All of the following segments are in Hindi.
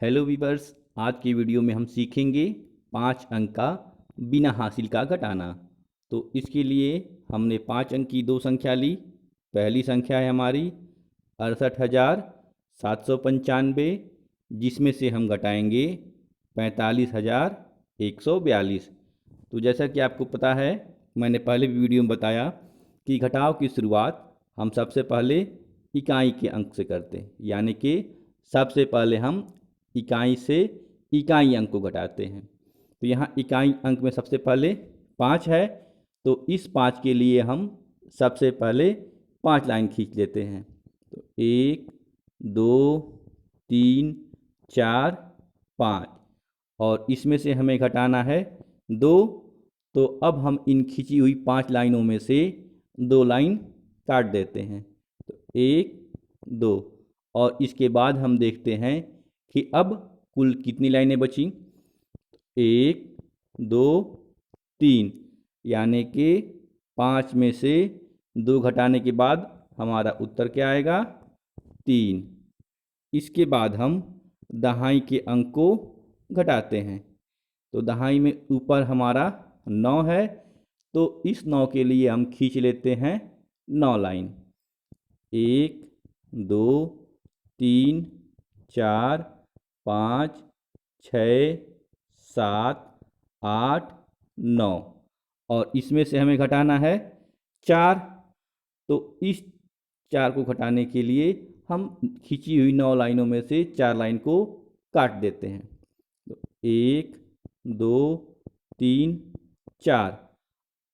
हेलो वीवर्स, आज की वीडियो में हम सीखेंगे 5 अंक का बिना हासिल का घटाना। तो इसके लिए हमने 5 अंक की दो संख्या ली। पहली संख्या है हमारी 68,795, जिसमें से हम घटाएंगे 45,142। तो जैसा कि आपको पता है, मैंने पहले भी वीडियो में बताया कि घटाव की शुरुआत हम सबसे पहले इकाई के अंक से करते हैं, यानी कि सबसे पहले हम इकाई से इकाई अंक को घटाते हैं। तो यहाँ इकाई अंक में सबसे पहले 5 है, तो इस 5 के लिए हम सबसे पहले 5 लाइन खींच लेते हैं। तो 1 2 3 4 5, और इसमें से हमें घटाना है 2। तो अब हम इन खींची हुई 5 लाइनों में से 2 लाइन काट देते हैं। तो 1 2, और इसके बाद हम देखते हैं कि अब कुल कितनी लाइनें बची। 1 2 3, यानी कि 5 में से 2 घटाने के बाद हमारा उत्तर क्या आएगा? 3। इसके बाद हम दहाई के अंक को घटाते हैं। तो दहाई में ऊपर हमारा 9 है, तो इस 9 के लिए हम खींच लेते हैं 9 लाइन। 1 2 3 4 5 6 7 8 9, और इसमें से हमें घटाना है 4। तो इस 4 को घटाने के लिए हम खींची हुई 9 लाइनों में से 4 लाइन को काट देते हैं। तो 1 2 3 4।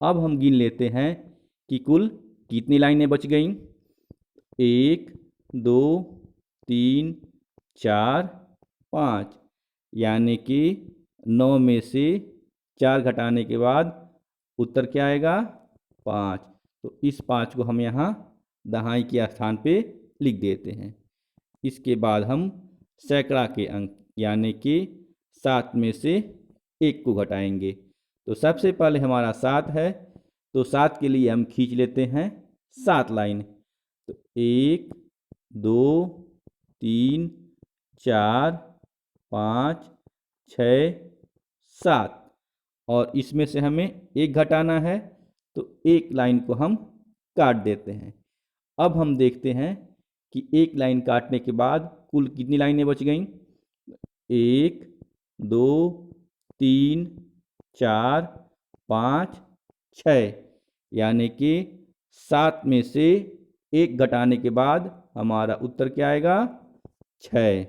अब हम गिन लेते हैं कि कुल कितनी लाइनें बच गईं। 1 2 3 4 5, यानी कि 9 में से 4 घटाने के बाद उत्तर क्या आएगा? 5। तो इस 5 को हम यहाँ दहाई के स्थान पे लिख देते हैं। इसके बाद हम सैकड़ा के अंक यानी कि 7 में से 1 को घटाएंगे। तो सबसे पहले हमारा 7 है, तो 7 के लिए हम खींच लेते हैं 7 लाइन। तो 1 2 3 4 5 6 7, और इसमें से हमें 1 घटाना है, तो 1 लाइन को हम काट देते हैं। अब हम देखते हैं कि 1 लाइन काटने के बाद कुल कितनी लाइनें बच गईं। 1 2 3 4 5 6, यानी कि 7 में से 1 घटाने के बाद हमारा उत्तर क्या आएगा? 6।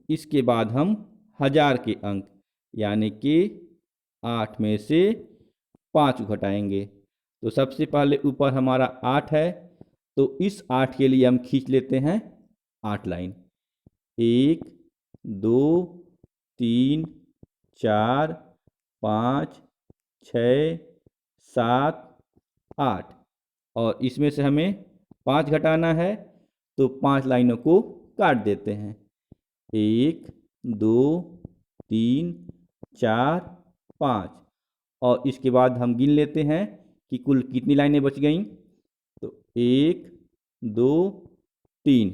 इसके बाद हम हजार के अंक यानी कि 8 में से 5 घटाएंगे। तो सबसे पहले ऊपर हमारा 8 है, तो इस 8 के लिए हम खींच लेते हैं 8 लाइन। 1 2 3 4 5 6 7 8, और इसमें से हमें 5 घटाना है, तो 5 लाइनों को काट देते हैं। 1 2 3 4 5, और इसके बाद हम गिन लेते हैं कि कुल कितनी लाइनें बच गईं। तो 1 2 3,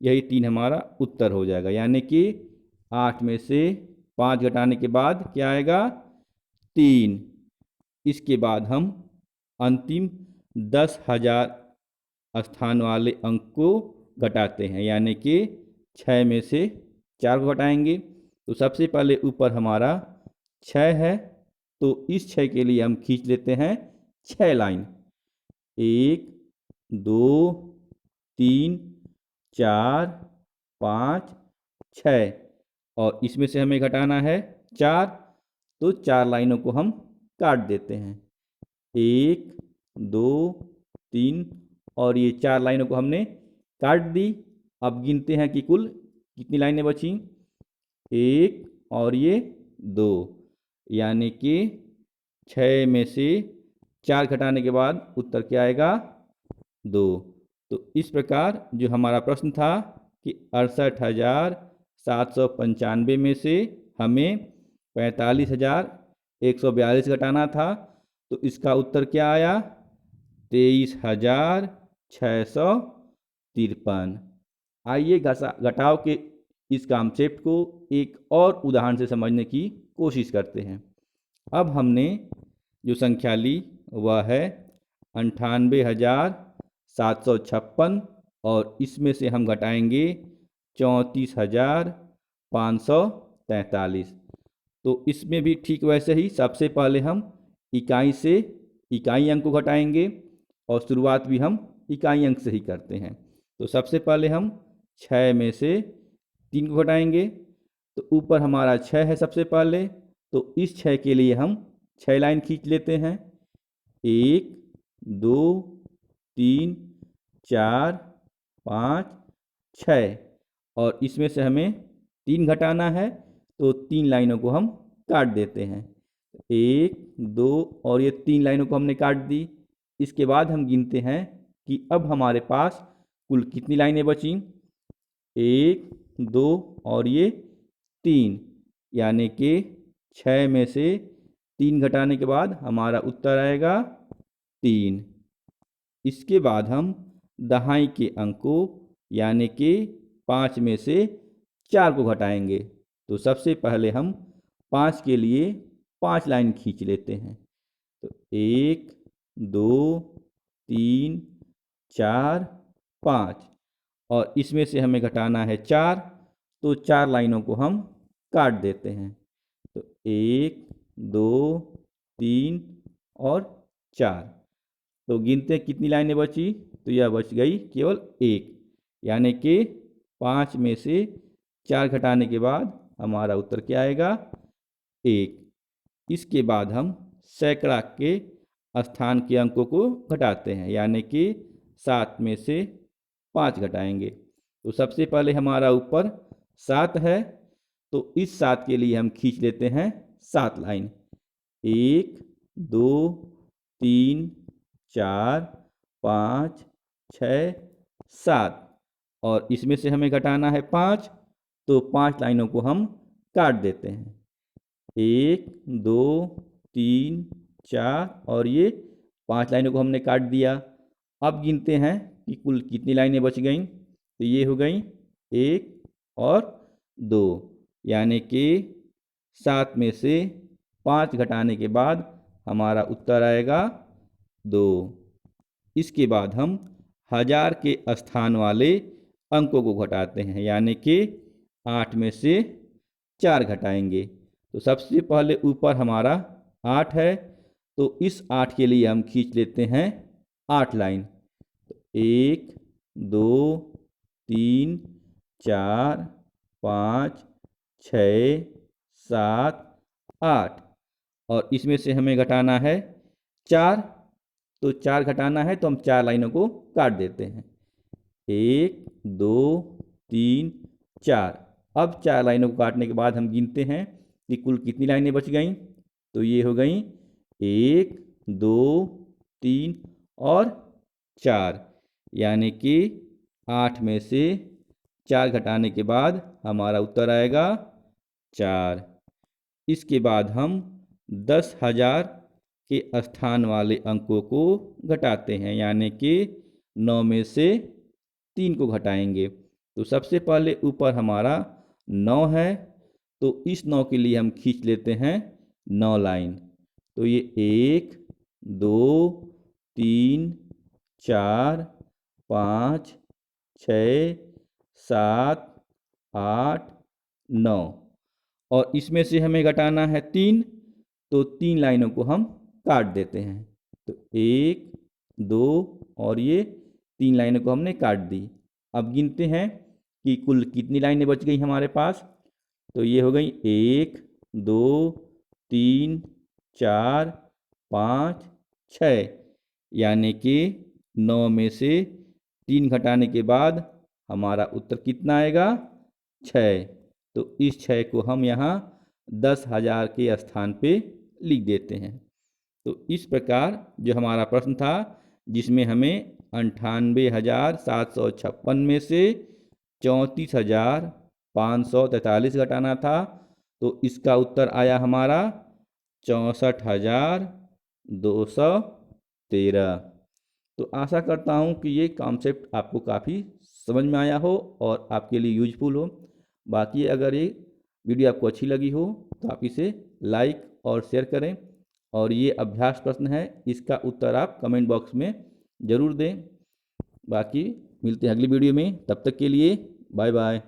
यही 3 हमारा उत्तर हो जाएगा, यानी कि 8 में से 5 घटाने के बाद क्या आएगा? 3। इसके बाद हम अंतिम 10,000 स्थान वाले अंक को घटाते हैं, यानी कि 6 में से 4 को घटाएंगे। तो सबसे पहले ऊपर हमारा 6 है, तो इस 6 के लिए हम खींच लेते हैं 6 लाइन। 1 2 3 4 5 6, और इसमें से हमें घटाना है 4, तो 4 लाइनों को हम काट देते हैं। 1 2 3, और ये 4 लाइनों को हमने काट दी। अब गिनते हैं कि कुल कितनी लाइनें बची। 1 और ये 2, यानी कि 6 में से 4 घटाने के बाद उत्तर क्या आएगा? 2। तो इस प्रकार जो हमारा प्रश्न था कि 68,795 में से हमें 45,142 घटाना था, तो इसका उत्तर क्या आया? 23,653। आइए घटाव के इस कॉन्सेप्ट को एक और उदाहरण से समझने की कोशिश करते हैं। अब हमने जो संख्या ली वह है 98,756 और इसमें से हम घटाएंगे 34,543। तो इसमें भी ठीक वैसे ही सबसे पहले हम इकाई से इकाई अंक को घटाएंगे और शुरुआत भी हम इकाई अंक से ही करते हैं। तो सबसे पहले हम 6 में से 3 को घटाएंगे। तो ऊपर हमारा 6 है सबसे पहले, तो इस 6 के लिए हम 6 लाइन खींच लेते हैं। 1 2 3 4 5 6 और इसमें से हमें 3 घटाना है, तो 3 लाइनों को हम काट देते हैं। 1 2 और ये 3 लाइनों को हमने काट दी। इसके बाद हम गिनते हैं कि अब हमारे पास कुल कितनी लाइनें बची। 1 2 और ये 3, यानी कि 6 में से 3 घटाने के बाद हमारा उत्तर आएगा 3। इसके बाद हम दहाई के अंक को यानी कि 5 में से 4 को घटाएंगे। तो सबसे पहले हम 5 के लिए 5 लाइन खींच लेते हैं। तो 1 2 3 4 5 और इसमें से हमें घटाना है 4, तो 4 लाइनों को हम काट देते हैं। तो 1 2 3 और 4। तो गिनते हैं कितनी लाइनें बची, तो यह बच गई केवल 1, यानी कि 5 में से 4 घटाने के बाद हमारा उत्तर क्या आएगा 1। इसके बाद हम सैकड़ा के स्थान के अंकों को घटाते हैं, यानी कि 7 में से 5 घटाएंगे। तो सबसे पहले हमारा ऊपर 7 है, तो इस 7 के लिए हम खींच लेते हैं 7 लाइन। 1 2 3 4 5 6 7 और इसमें से हमें घटाना है 5, तो 5 लाइनों को हम काट देते हैं। 1 2 3 4 और ये 5 लाइनों को हमने काट दिया। अब गिनते हैं कि कुल कितनी लाइनें बच गईं। तो ये हो गई 1 और 2, यानी कि 7 में से 5 घटाने के बाद हमारा उत्तर आएगा 2। इसके बाद हम हजार के स्थान वाले अंकों को घटाते हैं, यानी कि 8 में से 4 घटाएंगे। तो सबसे पहले ऊपर हमारा 8 है, तो इस 8 के लिए हम खींच लेते हैं 8 लाइन। 1 2 3 4 5 6 7 8 और इसमें से हमें घटाना है 4, तो 4 घटाना है तो हम 4 लाइनों को काट देते हैं। 1 2 3 4। अब 4 लाइनों को काटने के बाद हम गिनते हैं कि कुल कितनी लाइनें बच गईं। तो ये हो गई 1 2 3 और 4, यानी कि 8 में से 4 घटाने के बाद हमारा उत्तर आएगा 4। इसके बाद हम 10,000 के स्थान वाले अंकों को घटाते हैं, यानी कि 9 में से 3 को घटाएंगे। तो सबसे पहले ऊपर हमारा 9 है, तो इस 9 के लिए हम खींच लेते हैं 9 लाइन। तो ये 1 2 3 4 5 6 7 8 9 और इसमें से हमें घटाना है 3, तो 3 लाइनों को हम काट देते हैं। तो 1 2 और ये 3 लाइनों को हमने काट दी। अब गिनते हैं कि कुल कितनी लाइनें बच गई हमारे पास। तो ये हो गई 1 2 3 4 5 6, यानी कि 9 में से 3 घटाने के बाद हमारा उत्तर कितना आएगा 6। तो इस 6 को हम यहाँ 10,000 के स्थान पे लिख देते हैं। तो इस प्रकार जो हमारा प्रश्न था, जिसमें हमें 98,756 में से 34,543 घटाना था, तो इसका उत्तर आया हमारा 64,213। तो आशा करता हूँ कि ये कॉन्सेप्ट आपको काफ़ी समझ में आया हो और आपके लिए यूजफुल हो। बाकी अगर ये वीडियो आपको अच्छी लगी हो तो आप इसे लाइक और शेयर करें, और ये अभ्यास प्रश्न है, इसका उत्तर आप कमेंट बॉक्स में ज़रूर दें। बाकी मिलते हैं अगली वीडियो में, तब तक के लिए बाय बाय।